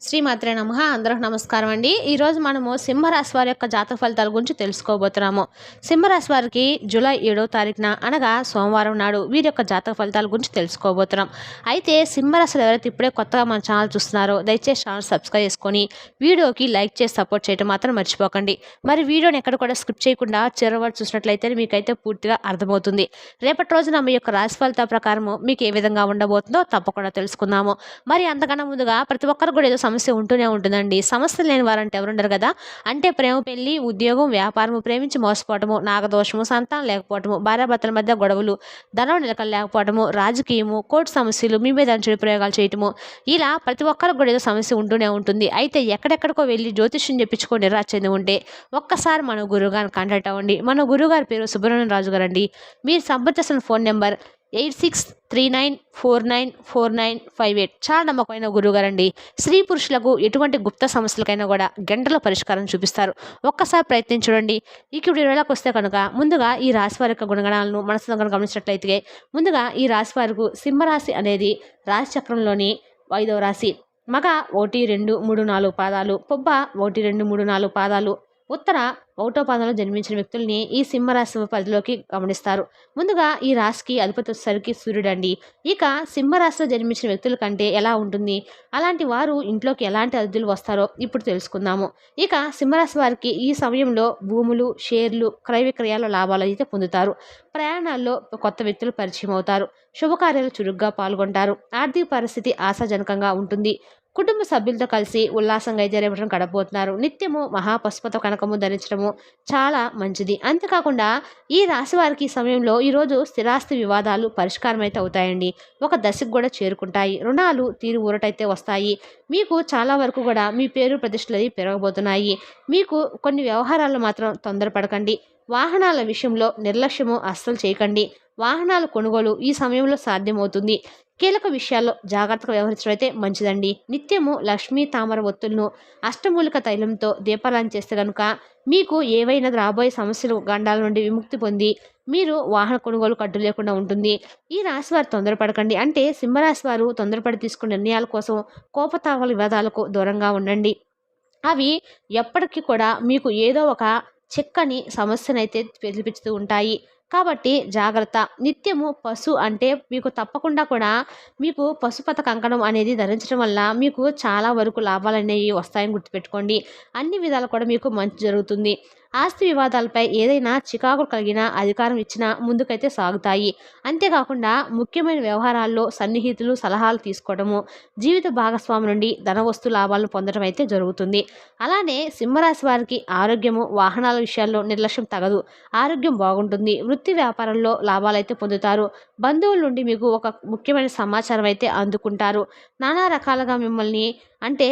శ్రీమాత్రే నమః. అందరికి నమస్కారం అండి. ఈరోజు మనము సింహరాశి వారి యొక్క జాతక ఫలితాల గురించి తెలుసుకోబోతున్నాము. సింహరాశి వారికి జూలై 7వ తారీఖున అనగా సోమవారం నాడు వీరి యొక్క జాతక ఫలితాల గురించి తెలుసుకోబోతున్నాం. అయితే సింహరాశిలో ఎవరైతే ఇప్పుడే కొత్తగా మన ఛానల్ చూస్తున్నారో దయచేసి ఛానల్ సబ్స్క్రైబ్ చేసుకొని వీడియోకి లైక్ చేసి సపోర్ట్ చేయడం మాత్రం మర్చిపోకండి. మరి వీడియోని ఎక్కడ కూడా స్కిప్ చేయకుండా చివరి వరకు చూసినట్లయితే మీకైతే పూర్తిగా అర్థమవుతుంది. రేపటి రోజున మీ యొక్క రాశి ఫలితాల ప్రకారము మీకు ఏ విధంగా ఉండబోతుందో తప్పకుండా తెలుసుకుందాము. మరి అంతకన్నా ముందుగా ప్రతి ఒక్కరు కూడా ఏదో సమస్య ఉంటూనే ఉంటుందండి. సమస్యలు లేని వారంటే ఎవరుండరు కదా. అంటే ప్రేమ, పెళ్లి, ఉద్యోగం, వ్యాపారము, ప్రేమించి మోసపోవటము, నాగదోషము, సంతానం లేకపోవటము, భార్యాభర్తల మధ్య గొడవలు, ధనం నిలకలు లేకపోవటము, రాజకీయము, కోర్టు సమస్యలు, మీ మీద చెడు ప్రయోగాలు చేయటము, ఇలా ప్రతి ఒక్కరికి కూడా ఏదో సమస్య ఉంటూనే ఉంటుంది. అయితే ఎక్కడెక్కడికో వెళ్ళి జ్యోతిష్యం చెప్పించుకొని నిరాశ చెంది ఉంటే ఒక్కసారి మన గురువుగారిని కాంటాక్ట్ అవ్వండి. మన గురువుగారి పేరు సుబ్రహ్మణ్యం రాజు గారు అండి. మీరు సంప్రదించిన ఫోన్ నెంబర్ 8639494958. చాలా నమ్మకమైన గురువుగారండి. స్త్రీ పురుషులకు ఎటువంటి గుప్త సమస్యలకైనా కూడా గంటలో పరిష్కారం చూపిస్తారు. ఒక్కసారి ప్రయత్నం చూడండి. ఇప్పుడు వీడియోలోకి వస్తే కనుక ముందుగా ఈ రాశి వారి యొక్క గుణగణాలను మనసులో కనుక గమనించినట్లయితే ముందుగా ఈ రాశి వారికి సింహరాశి అనేది రాశి చక్రంలోని 5వ రాశి. మగ 1, 2, 3, 4 పాదాలు, పొబ్బ 1, 2, 3, 4 పాదాలు, ఉత్తర 1వ పాదంలో జన్మించిన వ్యక్తుల్ని ఈ సింహరాశి పరిధిలోకి గమనిస్తారు. ముందుగా ఈ రాశికి అధిపతి వచ్చేసరికి సూర్యుడండి. ఇక సింహరాశిలో జన్మించిన వ్యక్తుల కంటే ఎలా ఉంటుంది, అలాంటి వారు ఇంట్లోకి ఎలాంటి అతిథులు వస్తారో ఇప్పుడు తెలుసుకుందాము. ఇక సింహరాశి వారికి ఈ సమయంలో భూములు, షేర్లు, క్రయ విక్రయాల లాభాలు అయితే పొందుతారు. ప్రయాణాల్లో కొత్త వ్యక్తులు పరిచయం అవుతారు. శుభకార్యాలు చురుగ్గా పాల్గొంటారు. ఆర్థిక పరిస్థితి ఆశాజనకంగా ఉంటుంది. కుటుంబ సభ్యులతో కలిసి ఉల్లాసంగా అయితే రేపటిని గడపబోతున్నారు. నిత్యము మహాపశుపత కనకము ధరించడము చాలా మంచిది. అంతేకాకుండా ఈ రాశి వారికి ఈ సమయంలో ఈరోజు స్థిరాస్తి వివాదాలు పరిష్కారం అయితే అవుతాయండి. ఒక దశకు కూడా చేరుకుంటాయి. రుణాలు తీరు ఊరటైతే వస్తాయి. మీకు చాలా వరకు కూడా మీ పేరు ప్రతిష్టలు పెరగబోతున్నాయి. మీకు కొన్ని వ్యవహారాల్లో మాత్రం తొందరపడకండి. వాహనాల విషయంలో నిర్లక్ష్యము అస్సలు చేయకండి. వాహనాల కొనుగోలు ఈ సమయంలో సాధ్యమవుతుంది. కీలక విషయాల్లో జాగ్రత్తగా వ్యవహరించడం అయితే మంచిదండి. నిత్యము లక్ష్మీ తామర ఒత్తులను అష్టమూలిక తైలంతో దీపారాధన చేస్తే కనుక మీకు ఏవైనా రాబోయే సమస్యలు గండాల నుండి విముక్తి పొంది మీరు వాహన కొనుగోలు కట్టు లేకుండా ఉంటుంది. ఈ రాశి వారు తొందరపడకండి. అంటే సింహరాశి వారు తొందరపడి తీసుకున్న నిర్ణయాల కోసం కోపతాపాల వివాదాలకు దూరంగా ఉండండి. అవి ఎప్పటికీ కూడా మీకు ఏదో ఒక చిక్కని సమస్యనైతే పిలిపిస్తూ ఉంటాయి. కాబట్టి జాగ్రత్త. నిత్యము పశు అంటే మీకు తప్పకుండా కూడా మీకు పశుపత కంకణం అనేది ధరించడం వల్ల మీకు చాలా వరకు లాభాలు అనేవి వస్తాయని గుర్తుపెట్టుకోండి. అన్ని విధాలు కూడా మీకు మంచి జరుగుతుంది. ఆస్తి వివాదాలపై ఏదైనా చికాకులు కలిగిన అధికారం ఇచ్చినా ముందుకైతే సాగుతాయి. అంతేకాకుండా ముఖ్యమైన వ్యవహారాల్లో సన్నిహితులు సలహాలు తీసుకోవడము, జీవిత భాగస్వామి నుండి ధనవస్తు లాభాలను పొందడం అయితే జరుగుతుంది. అలానే సింహరాశి వారికి ఆరోగ్యము, వాహనాల విషయాల్లో నిర్లక్ష్యం తగదు. ఆరోగ్యం బాగుంటుంది. వృత్తి వ్యాపారంలో లాభాలు అయితే పొందుతారు. బంధువుల నుండి మీకు ఒక ముఖ్యమైన సమాచారం అయితే అందుకుంటారు. నానా రకాలుగా మిమ్మల్ని అంటే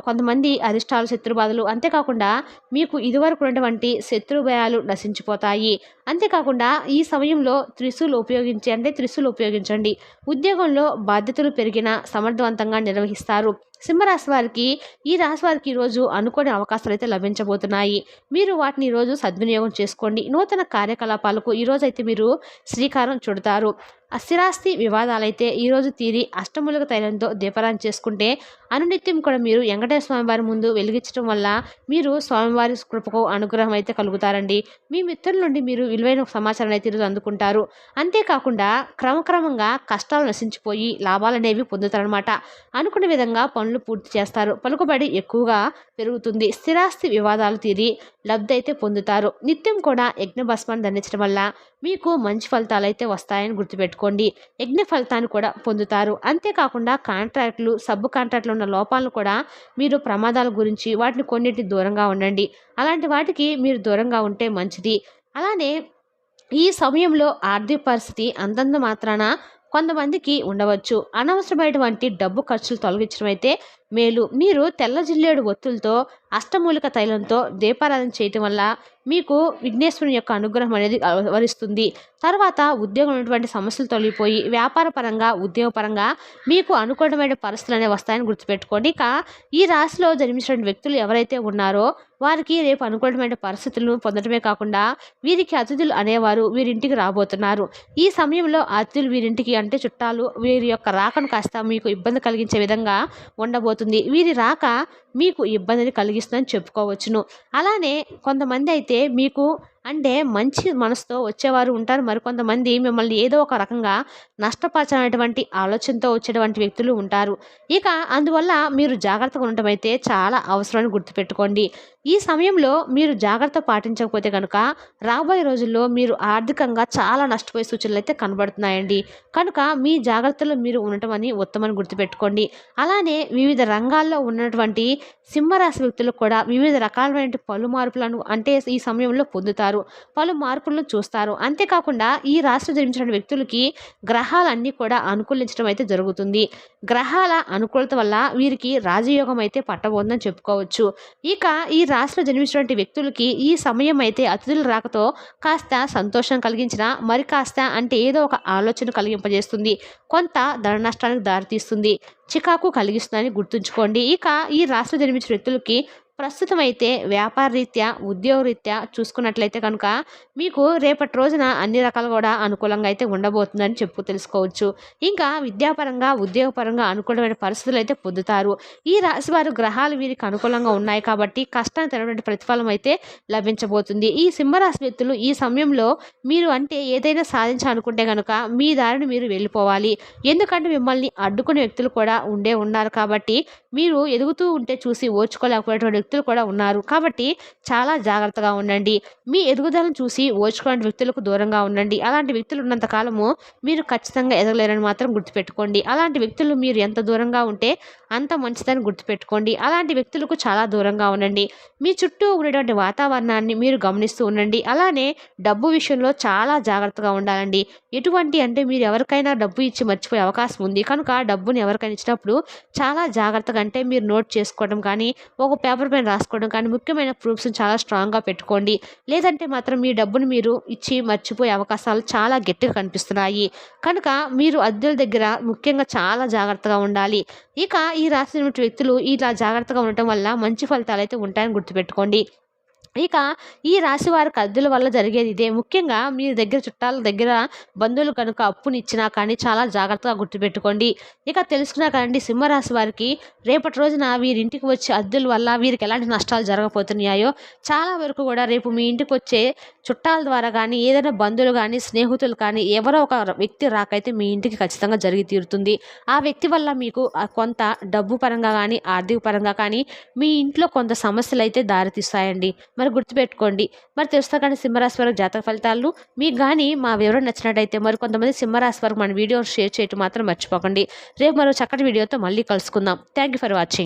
కొంతమంది అరిష్టాలు, శత్రుబాధలు, అంతేకాకుండా మీకు ఇదివరకు ఉన్నటువంటి శత్రు భయాలు నశించిపోతాయి. అంతేకాకుండా ఈ సమయంలో త్రిశూలు ఉపయోగించండి. ఉద్యోగంలో బాధ్యతలు పెరిగిన సమర్థవంతంగా నిర్వహిస్తారు. సింహరాశి వారికి ఈ రాశి వారికి ఈరోజు అనుకోని అవకాశాలు అయితే లభించబోతున్నాయి. మీరు వాటిని ఈరోజు సద్వినియోగం చేసుకోండి. నూతన కార్యకలాపాలకు ఈరోజైతే మీరు శ్రీకారం చుడతారు. స్థిరాస్తి వివాదాలైతే ఈరోజు తీరి అష్టమూలిక తైలంతో దీపారాధన చేసుకుంటే అనునిత్యం కూడా మీరు వెంకటేశ్వర స్వామివారి ముందు వెలిగించడం వల్ల మీరు స్వామివారి కృపకు అనుగ్రహం అయితే కలుగుతారండి. మీ మిత్రుల నుండి మీరు విలువైన సమాచారం అయితే ఈరోజు అందుకుంటారు. అంతేకాకుండా క్రమక్రమంగా కష్టాలు నశించిపోయి లాభాలు అనేవి పొందుతారనమాట. అనుకున్న విధంగా పనులు పూర్తి చేస్తారు. పలుకుబడి ఎక్కువగా పెరుగుతుంది. స్థిరాస్తి వివాదాలు తీరి లబ్ధి అయితే పొందుతారు. నిత్యం కూడా యజ్ఞ భస్మాన్ని ధరించడం వల్ల మీకు మంచి ఫలితాలు అయితే వస్తాయని గుర్తుపెట్టుకోండి. యజ్ఞ ఫలితాన్ని కూడా పొందుతారు. అంతేకాకుండా కాంట్రాక్టులు, సబ్ కాంట్రాక్టులు ఉన్న లోపాలను కూడా మీరు ప్రమాదాల గురించి వాటిని కొన్నిటిని దూరంగా ఉండండి. అలాంటి వాటికి మీరు దూరంగా ఉంటే మంచిది. అలానే ఈ సమయంలో ఆర్థిక పరిస్థితి అంతంత మాత్రాన కొంతమందికి ఉండవచ్చు. అనవసరమైనటువంటి డబ్బు ఖర్చులు తొలగించడం అయితే మేలు. మీరు తెల్ల జిల్లేడు ఒత్తులతో అష్టమూలిక తైలంతో దీపారాధన చేయటం వల్ల మీకు విఘ్నేశ్వరుని యొక్క అనుగ్రహం అనేది వరిస్తుంది. తర్వాత ఉద్యోగం ఉన్నటువంటి సమస్యలు తొలగిపోయి వ్యాపార పరంగా ఉద్యోగపరంగా మీకు అనుకూలమైన పరిస్థితులు అనేవి వస్తాయని గుర్తుపెట్టుకోండి. ఇక ఈ రాశిలో జన్మించిన వ్యక్తులు ఎవరైతే ఉన్నారో వారికి రేపు అనుకూలమైన పరిస్థితులను పొందడమే కాకుండా వీరికి అతిథులు అనేవారు వీరింటికి రాబోతున్నారు. ఈ సమయంలో అతిథులు వీరింటికి అంటే చుట్టాలు వీరి యొక్క రాకను కాస్త మీకు ఇబ్బంది కలిగించే విధంగా ఉండబోతుంది. వీరి రాక మీకు ఇబ్బందిని కలిగిస్తుందని చెప్పుకోవచ్చును. అలానే కొంతమంది అయితే మీకు అంటే మంచి మనసుతో వచ్చేవారు ఉంటారు. మరికొంతమంది మిమ్మల్ని ఏదో ఒక రకంగా నష్టపరచాలనేటువంటి ఆలోచనతో వచ్చేటువంటి వ్యక్తులు ఉంటారు. ఇక అందువల్ల మీరు జాగ్రత్తగా ఉండటం అయితే చాలా అవసరమని గుర్తుపెట్టుకోండి. ఈ సమయంలో మీరు జాగ్రత్త పాటించకపోతే కనుక రాబోయే రోజుల్లో మీరు ఆర్థికంగా చాలా నష్టపోయే సూచనలు అయితే కనబడుతున్నాయండి. కనుక మీ జాగ్రత్తలో మీరు ఉండటం అని ఉత్తమని గుర్తుపెట్టుకోండి. అలానే వివిధ రంగాల్లో ఉన్నటువంటి సింహరాశి వ్యక్తులు కూడా వివిధ రకాలైన పలు మార్పులను అంటే ఈ సమయంలో పొందుతారు. పలు మార్పులను చూస్తారు. అంతేకాకుండా ఈ రాశిలో జన్మించిన వ్యక్తులకి గ్రహాలన్నీ కూడా అనుకూలించడం అయితే జరుగుతుంది. గ్రహాల అనుకూలత వల్ల వీరికి రాజయోగం అయితే పట్టబోతుందని చెప్పుకోవచ్చు. ఇక ఈ రాశిలో జన్మించినటువంటి వ్యక్తులకి ఈ సమయం అయితే అతిథుల రాకతో కాస్త సంతోషం కలిగించిన మరి కాస్త అంటే ఏదో ఒక ఆలోచన కలిగింపజేస్తుంది. కొంత ధన నష్టానికి దారితీస్తుంది. చికాకు కలిగిస్తుందని గుర్తుంచుకోండి. ఇక ఈ రాశిలో జన్మించిన వ్యక్తులకి ప్రస్తుతం అయితే వ్యాపార రీత్యా ఉద్యోగ రీత్యా చూసుకున్నట్లయితే కనుక మీకు రేపటి రోజున అన్ని రకాలు కూడా అనుకూలంగా అయితే ఉండబోతుందని తెలుసుకోవచ్చు. ఇంకా విద్యాపరంగా ఉద్యోగపరంగా అనుకూలమైన పరిస్థితులు అయితే పొందుతారు. ఈ రాశి వారు గ్రహాలు వీరికి అనుకూలంగా ఉన్నాయి కాబట్టి కష్టానికి తగినటువంటి ప్రతిఫలం అయితే లభించబోతుంది. ఈ సింహరాశి వ్యక్తులు ఈ సమయంలో మీరు అంటే ఏదైనా సాధించాలనుకుంటే కనుక మీ దారిని మీరు వెళ్ళిపోవాలి. ఎందుకంటే మిమ్మల్ని అడ్డుకునే వ్యక్తులు కూడా ఉన్నారు కాబట్టి మీరు ఎదుగుతూ ఉంటే చూసి ఓర్చుకోలేకపోయేటువంటి వ్యక్తులు కూడా ఉన్నారు. కాబట్టి చాలా జాగ్రత్తగా ఉండండి. మీ ఎదుగుదలను చూసి ఓర్చుకోని వ్యక్తులకు దూరంగా ఉండండి. అలాంటి వ్యక్తులు ఉన్నంత కాలము మీరు ఖచ్చితంగా ఎదగలేరని మాత్రం గుర్తుపెట్టుకోండి. అలాంటి వ్యక్తులు మీరు ఎంత దూరంగా ఉంటే అంత మంచిదని గుర్తుపెట్టుకోండి. అలాంటి వ్యక్తులకు చాలా దూరంగా ఉండండి. మీ చుట్టూ ఉన్నటువంటి వాతావరణాన్ని మీరు గమనిస్తూ ఉండండి. అలానే డబ్బు విషయంలో చాలా జాగ్రత్తగా ఉండాలండి. ఎటువంటి అంటే మీరు ఎవరికైనా డబ్బు ఇచ్చి మర్చిపోయే అవకాశం ఉంది. కనుక డబ్బుని ఎవరికైనా ఇచ్చినప్పుడు చాలా జాగ్రత్తగా అంటే మీరు నోట్ చేసుకోవడం కానీ ఒక పేపర్ పైన రాసుకోవడం కానీ ముఖ్యమైన ప్రూఫ్స్ని చాలా స్ట్రాంగ్గా పెట్టుకోండి. లేదంటే మాత్రం మీ డబ్బును మీరు ఇచ్చి మర్చిపోయే అవకాశాలు చాలా గట్టిగా కనిపిస్తున్నాయి. కనుక మీరు అద్దెల దగ్గర ముఖ్యంగా చాలా జాగ్రత్తగా ఉండాలి. ఇక ఈ రాశి వ్యక్తులు ఇలా జాగ్రత్తగా ఉండటం వల్ల మంచి ఫలితాలు అయితే ఉంటాయని గుర్తుపెట్టుకోండి. ఇక ఈ రాశి వారికి అద్దెల వల్ల జరిగేది ఇదే. ముఖ్యంగా మీ దగ్గర చుట్టాల దగ్గర బంధువులు కనుక అప్పునిచ్చినా కానీ చాలా జాగ్రత్తగా గుర్తుపెట్టుకోండి. ఇక తెలుసుకున్నా కదండి సింహరాశి వారికి రేపటి రోజున వీరింటికి వచ్చే అద్దెల వల్ల వీరికి ఎలాంటి నష్టాలు జరగబోతున్నాయో చాలా వరకు కూడా రేపు మీ ఇంటికి వచ్చే చుట్టాల ద్వారా కానీ ఏదైనా బంధువులు కానీ స్నేహితులు కానీ ఎవరో ఒక వ్యక్తి రాకైతే మీ ఇంటికి ఖచ్చితంగా జరిగి తీరుతుంది. ఆ వ్యక్తి వల్ల మీకు కొంత డబ్బు పరంగా కానీ ఆర్థిక పరంగా కానీ మీ ఇంట్లో కొంత సమస్యలు అయితే దారితీస్తాయండి. మరి గుర్తుపెట్టుకోండి. మరి తెలుస్తా కానీ సింహరాశి వారికి జాతక ఫలితాలు మీకు కానీ మా వివరణ నచ్చినట్టయితే మరి కొంతమంది సింహరాశి వారికి మన వీడియో షేర్ చేయటం మాత్రం మర్చిపోకండి. రేపు మరో చక్కటి వీడియోతో మళ్ళీ కలుసుకుందాం. Thank you for watching.